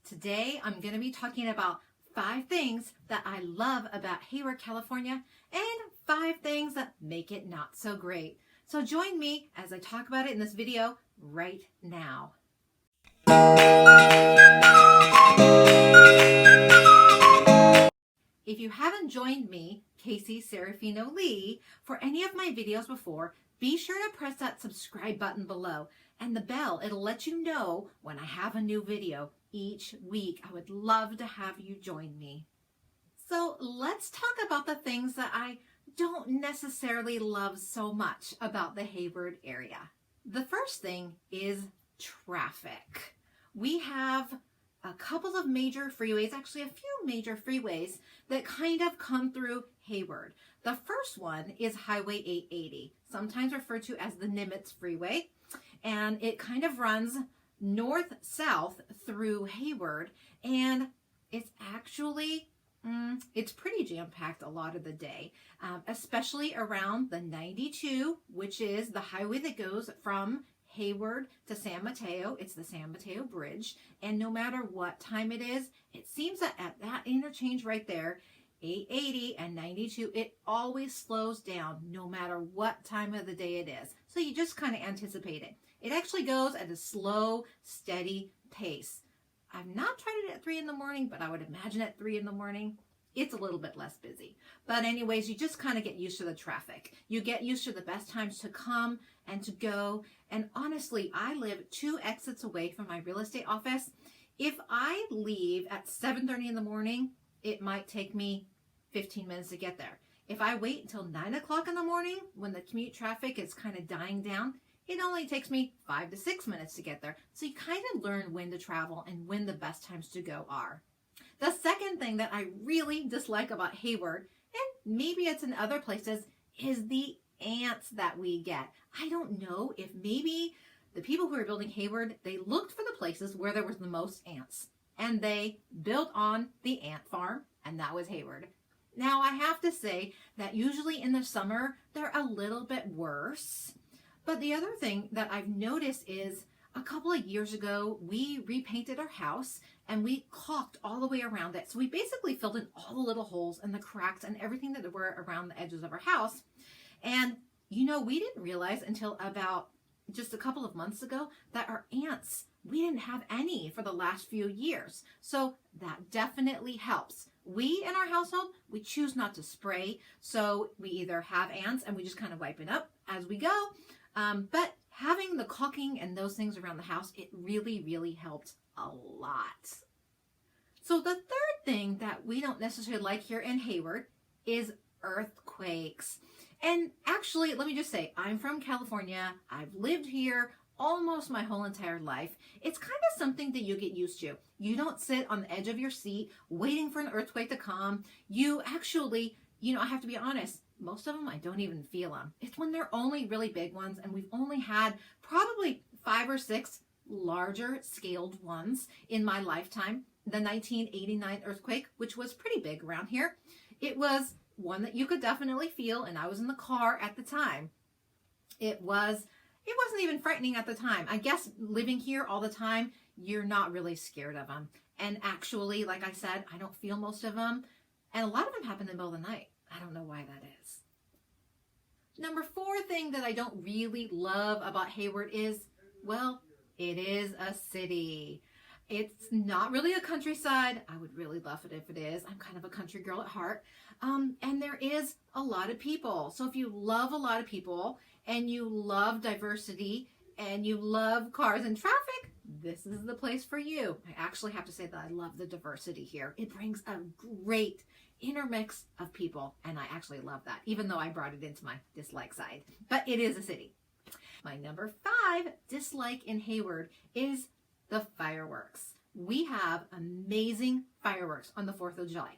Today, I'm going to be talking about 5 things that I love about Hayward, California, and 5 things that make it not so great. So join me as I talk about it in this video right now. If you haven't joined me, Casey Serafino-Lee, for any of my videos before, be sure to press that subscribe button below and the bell. It'll let you know when I have a new video each week. I would love to have you join me. So let's talk about the things that I don't necessarily love so much about the Hayward area. The first thing is traffic. We have a couple of major freeways, actually a few major freeways that kind of come through Hayward. The first one is Highway 880, sometimes referred to as the Nimitz Freeway, and it kind of runs north-south through Hayward, and it's actually it's pretty jam-packed a lot of the day, especially around the 92, which is the highway that goes from Hayward to San Mateo. It's the San Mateo Bridge, and no matter what time it is, it seems that at that interchange right there, 880 and 92, it always slows down no matter what time of the day it is. So you just kind of anticipate it. It actually goes at a slow, steady pace. I've not tried it at 3 in the morning, but I would imagine at 3 in the morning, it's a little bit less busy. But anyways, you just kind of get used to the traffic. You get used to the best times to come and to go. And honestly, I live 2 exits away from my real estate office. If I leave at 7:30 in the morning, it might take me 15 minutes to get there. If I wait until 9 o'clock in the morning, when the commute traffic is kind of dying down, it only takes me 5 to 6 minutes to get there. So you kind of learn when to travel and when the best times to go are. The second thing that I really dislike about Hayward, and maybe it's in other places, is the ants that we get. I don't know if maybe the people who are building Hayward, they looked for the places where there was the most ants, and they built on the ant farm, and that was Hayward. Now, I have to say that usually in the summer, they're a little bit worse. But the other thing that I've noticed is a couple of years ago, we repainted our house and we caulked all the way around it. So we basically filled in all the little holes and the cracks and everything that were around the edges of our house. And, you know, we didn't realize until about just a couple of months ago that our ants, we didn't have any for the last few years. So that definitely helps. We in our household, we choose not to spray. So we either have ants and we just kind of wipe it up as we go. But having the caulking and those things around the house, it really, really helped a lot. So the third thing that we don't necessarily like here in Hayward is earthquakes. And actually, let me just say, I'm from California. I've lived here almost my whole entire life. It's kind of something that you get used to. You don't sit on the edge of your seat waiting for an earthquake to come. You actually, I have to be honest, most of them, I don't even feel them. It's when they're only really big ones, and we've only had probably 5 or 6 larger scaled ones in my lifetime. The 1989 earthquake, which was pretty big around here. It was one that you could definitely feel, and I was in the car at the time. It wasn't even frightening at the time. I guess living here all the time, you're not really scared of them. And actually, like I said, I don't feel most of them. And a lot of them happen in the middle of the night. I don't know why that is. Number 4 thing that I don't really love about Hayward is, well, it is a city. It's not really a countryside. I would really love it if it is. I'm kind of a country girl at heart. And there is a lot of people. So if you love a lot of people and you love diversity and you love cars and traffic, this is the place for you. I actually have to say that I love the diversity here. It brings a great intermix of people, and I actually love that, even though I brought it into my dislike side. But it is a city. My number 5 dislike in Hayward is the fireworks. We have amazing fireworks on the 4th of July.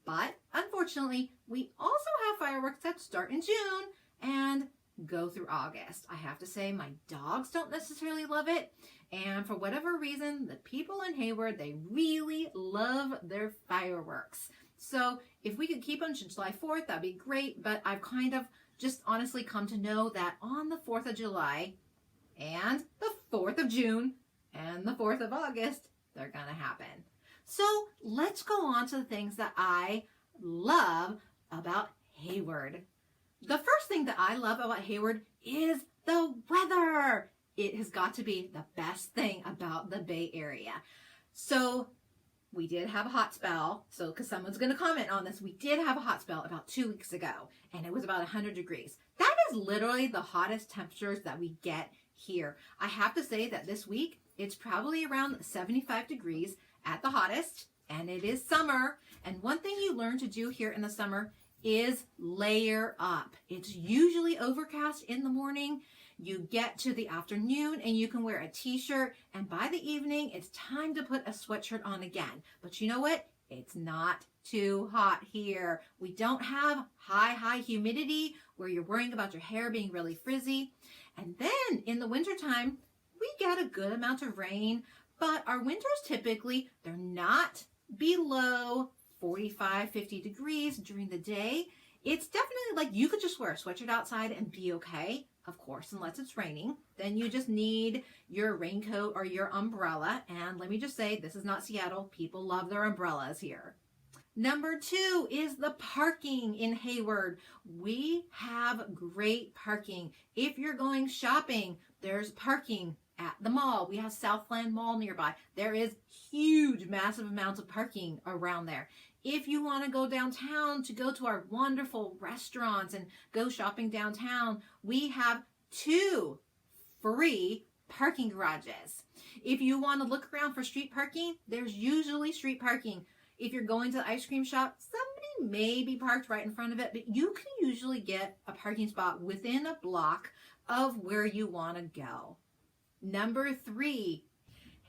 But unfortunately, we also have fireworks that start in June and go through August. I have to say my dogs don't necessarily love it. And for whatever reason, the people in Hayward, they really love their fireworks. So if we could keep them to July 4th, that'd be great. But I've kind of just honestly come to know that on the 4th of July and the 4th of June and the 4th of August, they're going to happen. So let's go on to the things that I love about Hayward. The first thing that I love about Hayward is the weather. It has got to be the best thing about the Bay Area. So we did have a hot spell. So because someone's going to comment on this, we did have a hot spell about 2 weeks ago, and it was about 100 degrees. That is literally the hottest temperatures that we get here. I have to say that this week, it's probably around 75 degrees at the hottest, and it is summer. And one thing you learn to do here in the summer is layer up. It's usually overcast in the morning. You get to the afternoon and you can wear a t-shirt, and by the evening, it's time to put a sweatshirt on again. But you know what? It's not too hot here. We don't have high humidity where you're worrying about your hair being really frizzy. And then in the wintertime, we get a good amount of rain, but our winters typically, they're not below 45, 50 degrees during the day. It's definitely like you could just wear a sweatshirt outside and be okay, of course, unless it's raining. Then you just need your raincoat or your umbrella. And let me just say, this is not Seattle. People love their umbrellas here. Number 2 is the parking in Hayward. We have great parking. If you're going shopping, there's parking at the mall. We have Southland Mall nearby. There is huge, massive amounts of parking around there. If you want to go downtown to go to our wonderful restaurants and go shopping downtown, we have 2 free parking garages. If you want to look around for street parking, there's usually street parking. If you're going to the ice cream shop, somebody may be parked right in front of it, but you can usually get a parking spot within a block of where you want to go. Number 3,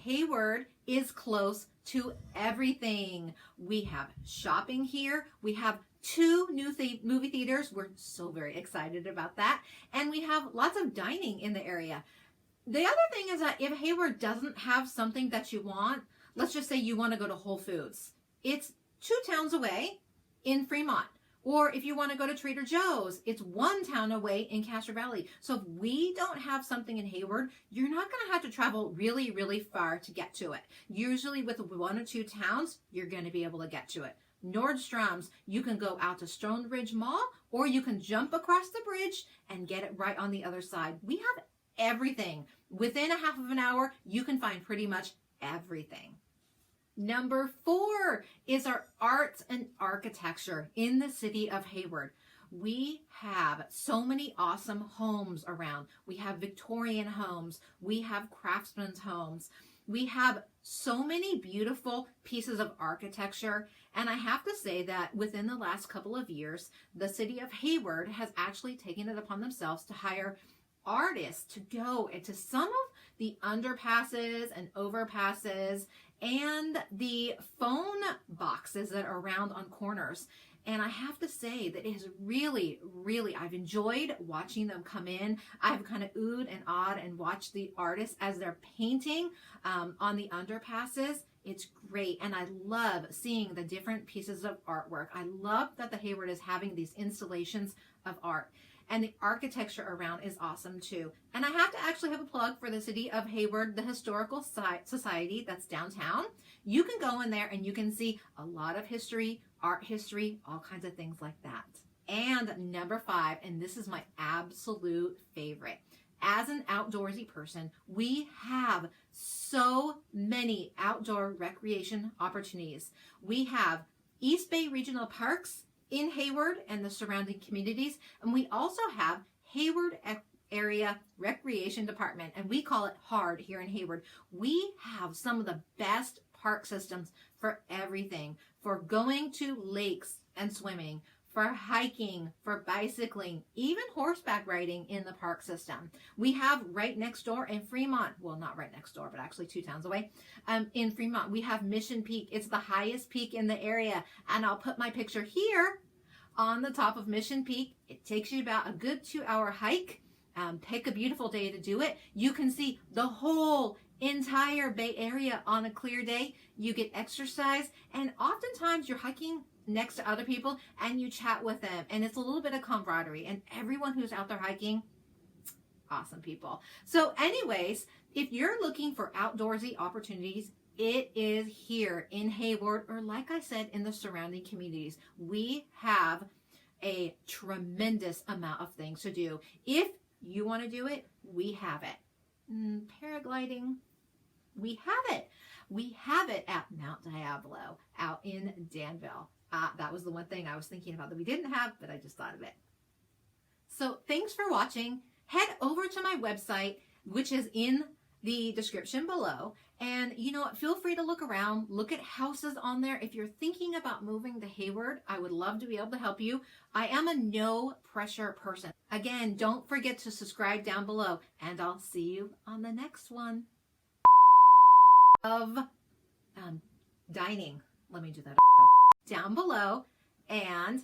Hayward is close to everything. We have shopping here. We have 2 new movie theaters. We're so very excited about that. And we have lots of dining in the area. The other thing is that if Hayward doesn't have something that you want, let's just say you want to go to Whole Foods. It's 2 towns away in Fremont. Or if you want to go to Trader Joe's, it's 1 town away in Castro Valley. So if we don't have something in Hayward, you're not going to have to travel really, really far to get to it. Usually with 1 or 2 towns, you're going to be able to get to it. Nordstrom's, you can go out to Stone Ridge Mall, or you can jump across the bridge and get it right on the other side. We have everything. Within a half of an hour, you can find pretty much everything. Number 4 is our arts and architecture in the city of Hayward. We have so many awesome homes around. We have Victorian homes. We have craftsmen's homes. We have so many beautiful pieces of architecture. And I have to say that within the last couple of years, the city of Hayward has actually taken it upon themselves to hire artists to go into some of the underpasses and overpasses and the phone boxes that are around on corners. And I have to say that it is really, really, I've enjoyed watching them come in. I've kind of oohed and awed and watched the artists as they're painting on the underpasses. It's great. And I love seeing the different pieces of artwork. I love that the Hayward is having these installations of art. And the architecture around is awesome too. And I have to actually have a plug for the city of Hayward, the Historical Society that's downtown. You can go in there and you can see a lot of history, art history, all kinds of things like that. And number 5, and this is my absolute favorite. As an outdoorsy person, we have so many outdoor recreation opportunities. We have East Bay Regional Parks in Hayward and the surrounding communities. And we also have Hayward Area Recreation Department, and we call it HARD here in Hayward. We have some of the best park systems for everything, for going to lakes and swimming, for hiking, for bicycling, even horseback riding in the park system. We have right next door in Fremont, well, not right next door, but actually 2 towns away, in Fremont, we have Mission Peak. It's the highest peak in the area, and I'll put my picture here on the top of Mission Peak. It takes you about a good 2-hour hike. Pick a beautiful day to do it. You can see the whole entire Bay Area on a clear day. You get exercise, and oftentimes you're hiking next to other people and you chat with them, and it's a little bit of camaraderie. And everyone who's out there hiking, awesome people. So anyways, if you're looking for outdoorsy opportunities It is here in Hayward, or like I said, in the surrounding communities. We have a tremendous amount of things to do. If you want to do it, we have it. Paragliding, we have it. We have it at Mount Diablo, out in Danville. That was the one thing I was thinking about that we didn't have, but I just thought of it. So thanks for watching. Head over to my website, which is in the description below. And you know what, feel free to look around, look at houses on there. If you're thinking about moving to Hayward, I would love to be able to help you. I am a no pressure person. Again, don't forget to subscribe down below, and I'll see you on the next one of dining. Let me do that down below, and